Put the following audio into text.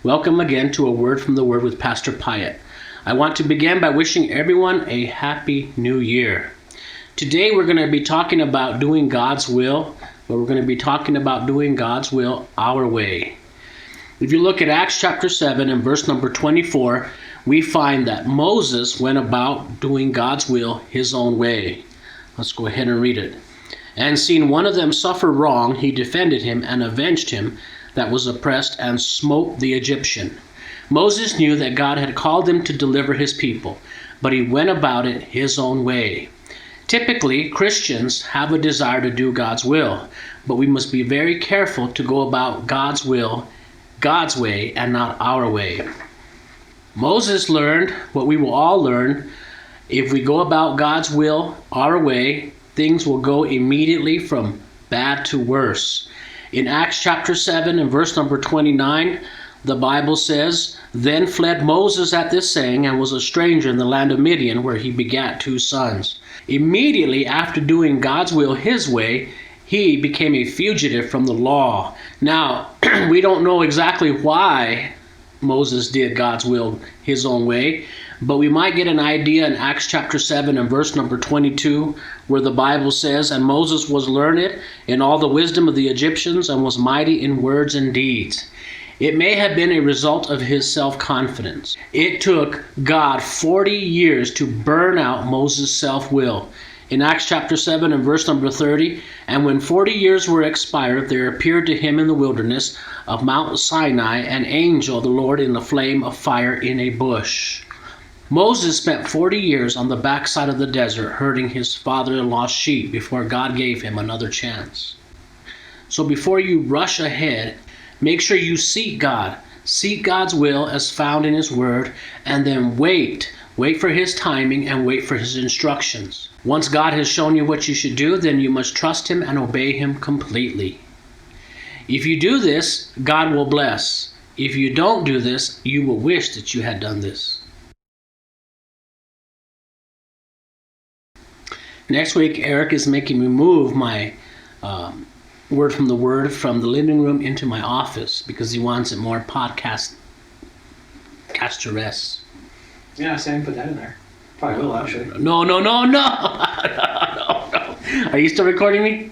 Welcome again to A Word from the Word with Pastor Piatt. I want to begin by wishing everyone a happy new year. Today we're going to be talking about doing God's will, but we're going to be talking about doing God's will our way. If you look at Acts chapter 7 and verse number 24, we find that Moses went about doing God's will his own way. Let's go ahead and read it. And seeing one of them suffer wrong, he defended him and avenged him that was oppressed and smote the Egyptian. Moses knew that God had called him to deliver his people, but he went about it his own way. Typically, Christians have a desire to do God's will, but we must be very careful to go about God's will God's way and not our way. Moses learned what we will all learn. If we go about God's will our way, things will go immediately from bad to worse. In Acts chapter 7 and verse number 29, the Bible says, Then fled Moses at this saying, and was a stranger in the land of Midian, where he begat 2 sons. Immediately after doing God's will his way, he became a fugitive from the law. Now, we don't know exactly why Moses did God's will his own way, but we might get an idea in Acts chapter 7 and verse number 22, where the Bible says, And Moses was learned in all the wisdom of the Egyptians, and was mighty in words and deeds. It may have been a result of his self-confidence. It took God 40 years to burn out Moses' self-will. In Acts chapter 7 and verse number 30, And when 40 years were expired, there appeared to him in the wilderness of Mount Sinai an angel of the Lord in the flame of fire in a bush. Moses spent 40 years on the backside of the desert herding his father-in-law's sheep before God gave him another chance. So before you rush ahead, make sure you seek God. Seek God's will as found in his word, and then wait. Wait for his timing and wait for his instructions. Once God has shown you what you should do, then you must trust him and obey him completely. If you do this, God will bless. If you don't do this, you will wish that you had done this. Next week, Eric is making me move my Word from the Word from the living room into my office because he wants it more podcast-esque. Yeah, Sam put that in there. Probably will, actually. No. No. Are you still recording me?